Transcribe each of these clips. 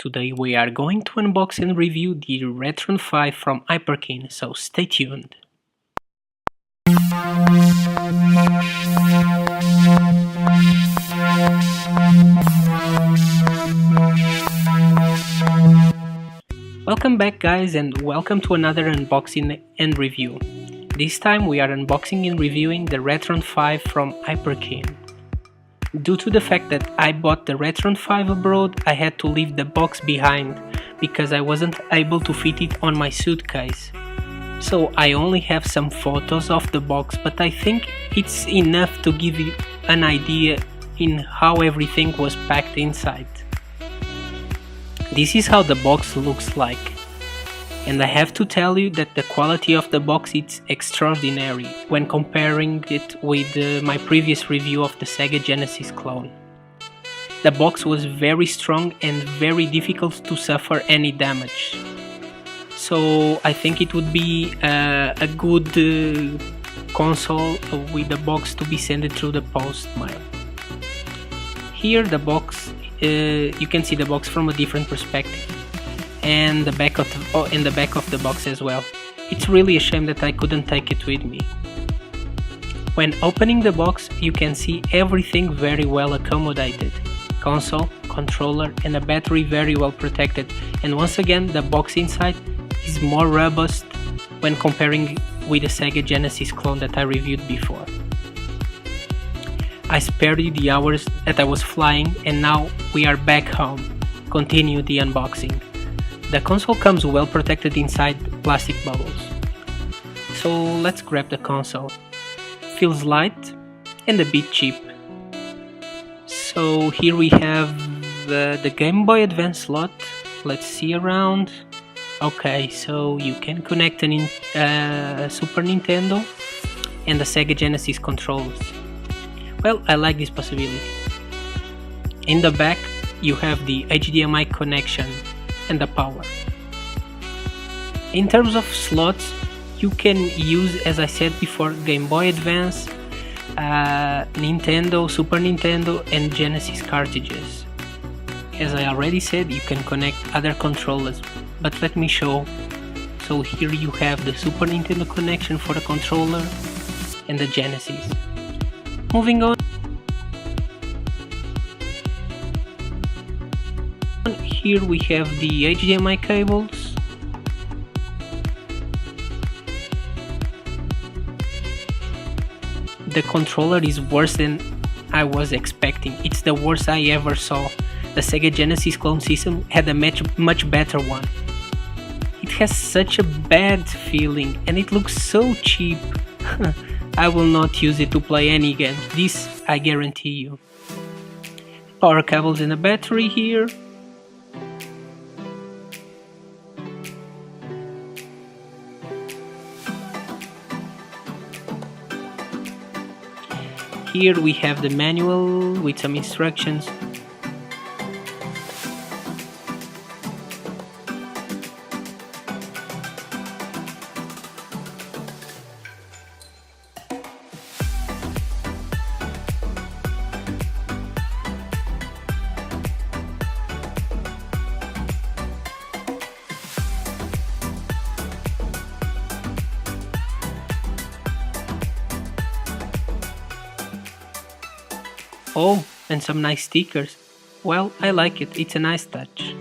Today we are going to unbox and review the Retron5 from Hyperkin, so stay tuned. Welcome back guys, and welcome to another unboxing and review. This time we are unboxing and reviewing the Retron5 from Hyperkin. Due to the fact that I bought the Retron5 abroad, I had to leave the box behind because I wasn't able to fit it on my suitcase. So I only have some photos of the box, but I think it's enough to give you an idea in how everything was packed inside. This is how the box looks like. And I have to tell you that the quality of the box is extraordinary when comparing it with my previous review of the Sega Genesis clone. The box was very strong and very difficult to suffer any damage. So I think it would be a good console with the box to be sent through the post mail. Here the box, you can see the box from a different perspective. And the back of the box as well. It's really a shame that I couldn't take it with me. When opening the box, you can see everything very well accommodated. Console, controller and a battery very well protected, and once again the box inside is more robust when comparing with the Sega Genesis clone that I reviewed before. I spared you the hours that I was flying, and now we are back home. Continue the unboxing. The console comes well protected inside plastic bubbles. So let's grab the console. Feels light and a bit cheap. So here we have the Game Boy Advance slot. Let's see around. Okay, so you can connect a Super Nintendo and the Sega Genesis controllers. Well, I like this possibility. In the back you have the HDMI connection and the power. In terms of slots, you can use, as I said before, Game Boy Advance, Nintendo, Super Nintendo and Genesis cartridges. As I already said, you can connect other controllers, but let me show. So here you have the Super Nintendo connection for the controller and the Genesis. Moving on. Here we have the HDMI cables. The controller is worse than I was expecting. It's the worst I ever saw. The Sega Genesis clone system had a much better one. It has such a bad feeling and it looks so cheap. I will not use it to play any games, this I guarantee you. Power cables and a battery here. Here we have the manual with some instructions. Oh, and some nice stickers. Well, I like it, it's a nice touch.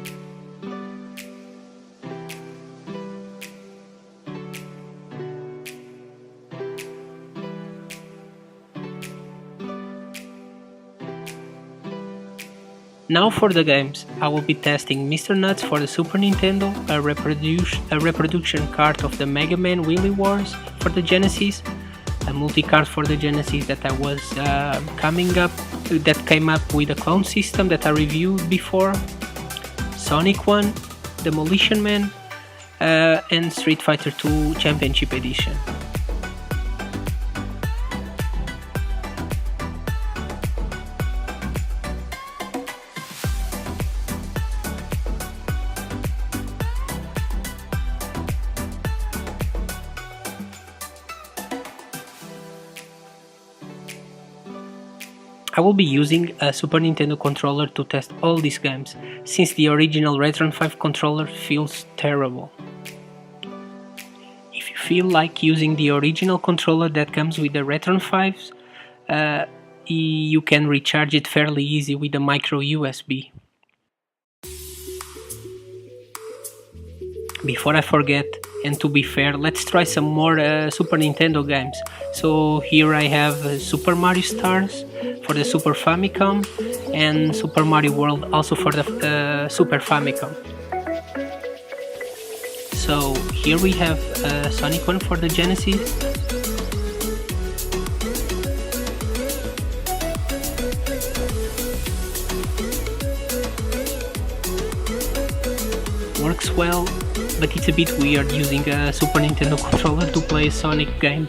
Now for the games. I will be testing Mr. Nuts for the Super Nintendo, a reproduction card of the Mega Man Wily Wars for the Genesis, a multi-card for the Genesis that I was that came up with a clone system that I reviewed before, Sonic 1, Demolition Man, and Street Fighter 2 Championship Edition. I will be using a Super Nintendo controller to test all these games, since the original Retron5 controller feels terrible. If you feel like using the original controller that comes with the Retron5s, you can recharge it fairly easy with a micro USB. Before I forget, and to be fair, let's try some more Super Nintendo games. So here I have Super Mario Stars for the Super Famicom and Super Mario World also for the Super Famicom. So here we have Sonic 1 for the Genesis. Works well, but it's a bit weird using a Super Nintendo controller to play a Sonic game.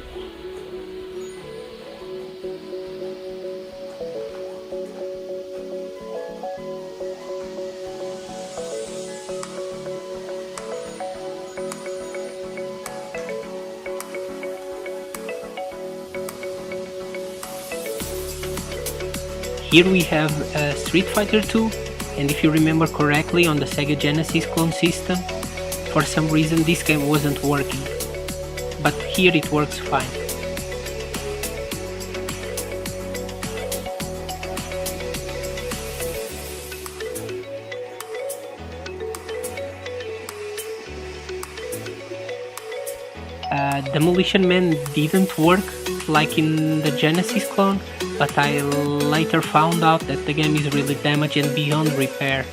Here we have Street Fighter 2, and if you remember correctly, on the Sega Genesis clone system, for some reason this game wasn't working, but here it works fine. Demolition Man didn't work like in the Genesis clone, but I later found out that the game is really damaged and beyond repair,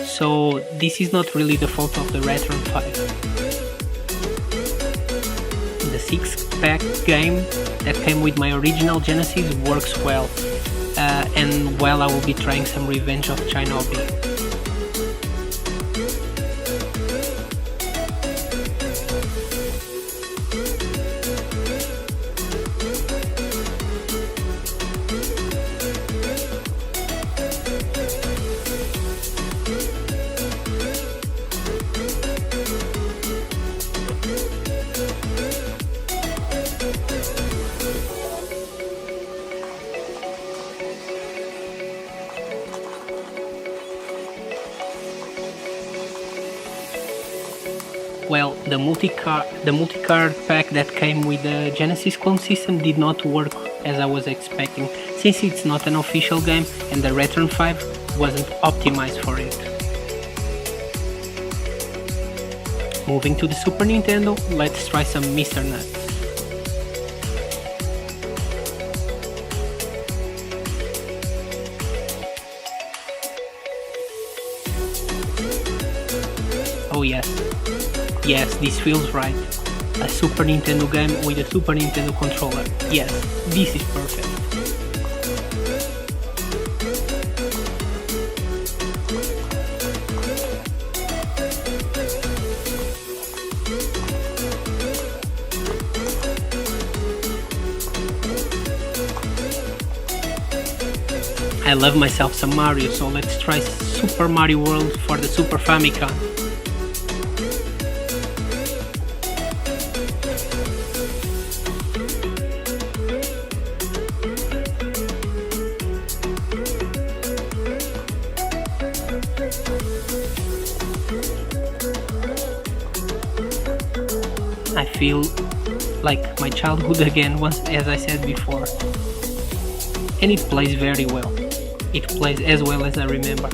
so this is not really the fault of the Retron5. The 6-pack game that came with my original Genesis works well, and while I will be trying some Revenge of Shinobi. Well, the multi-card pack that came with the Genesis clone system did not work as I was expecting, since it's not an official game and the Retron5 wasn't optimized for it. Moving to the Super Nintendo, let's try some Mr. Nuts. Oh yes, this feels right. A Super Nintendo game with a Super Nintendo controller. Yes, this is perfect. I love myself some Mario, so let's try Super Mario World for the Super Famicom. I feel like my childhood again, once, as I said before. And it plays very well. It plays as well as I remember.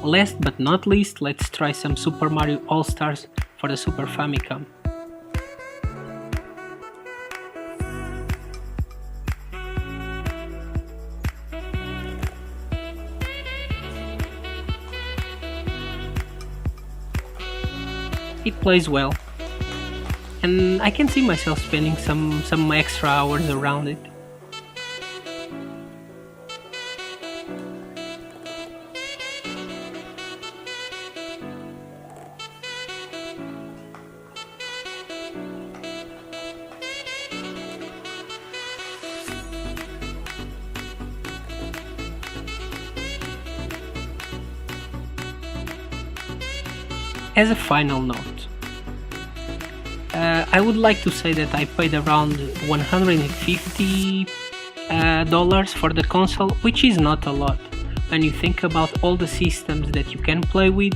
Last but not least, let's try some Super Mario All-Stars for the Super Famicom. It plays well, and I can see myself spending some extra hours around it. As a final note, I would like to say that I paid around $150 for the console, which is not a lot when you think about all the systems that you can play with: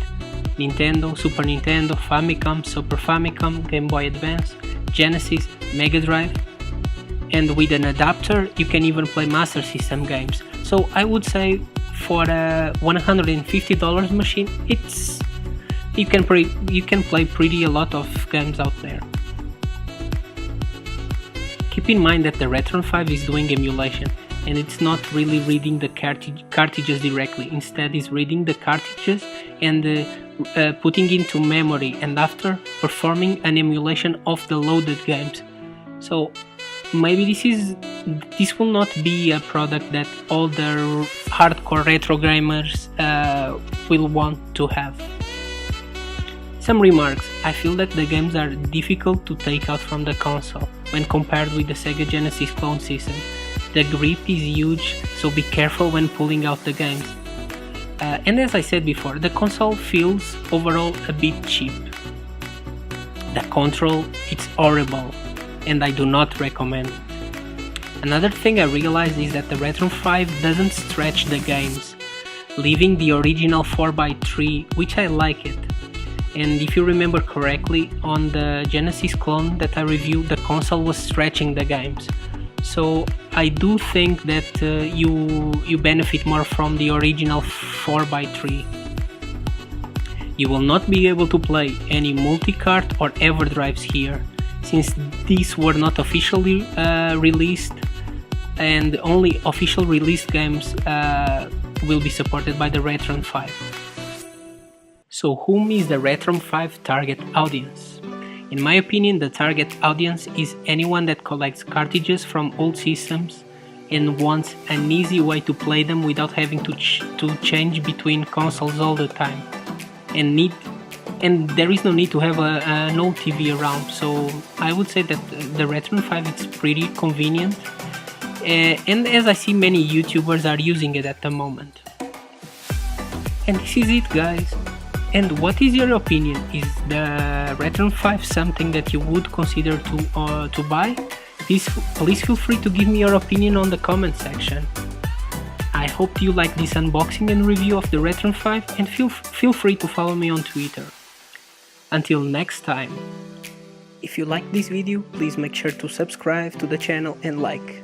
Nintendo, Super Nintendo, Famicom, Super Famicom, Game Boy Advance, Genesis, Mega Drive, and with an adapter you can even play Master System games. So I would say for a $150 machine, you can play pretty a lot of games out there. Keep in mind that the Retron5 is doing emulation, and it's not really reading the cartridges directly. Instead, it's reading the cartridges and putting into memory, and after performing an emulation of the loaded games. So maybe this will not be a product that all the hardcore retro gamers will want to have. Some remarks: I feel that the games are difficult to take out from the console when compared with the Sega Genesis clone system. The grip is huge, so be careful when pulling out the games. And as I said before, the console feels overall a bit cheap. The control, it's horrible, and I do not recommend it. Another thing I realized is that the Retron5 doesn't stretch the games, leaving the original 4x3, which I like it. And if you remember correctly, on the Genesis clone that I reviewed, the console was stretching the games. So I do think that you benefit more from the original 4x3. You will not be able to play any multi-cart or EverDrives here, since these were not officially released, and only official released games will be supported by the Retron5. So whom is the Retron5 target audience? In my opinion, the target audience is anyone that collects cartridges from old systems and wants an easy way to play them without having to change between consoles all the time, and there is no need to have an old TV around. So I would say that the Retron5 is pretty convenient, and as I see many YouTubers are using it at the moment. And this is it, guys. And what is your opinion? Is the Retron5 something that you would consider to buy? Please feel free to give me your opinion on the comment section. I hope you like this unboxing and review of the Retron5, and feel free to follow me on Twitter. Until next time. If you like this video, please make sure to subscribe to the channel and like.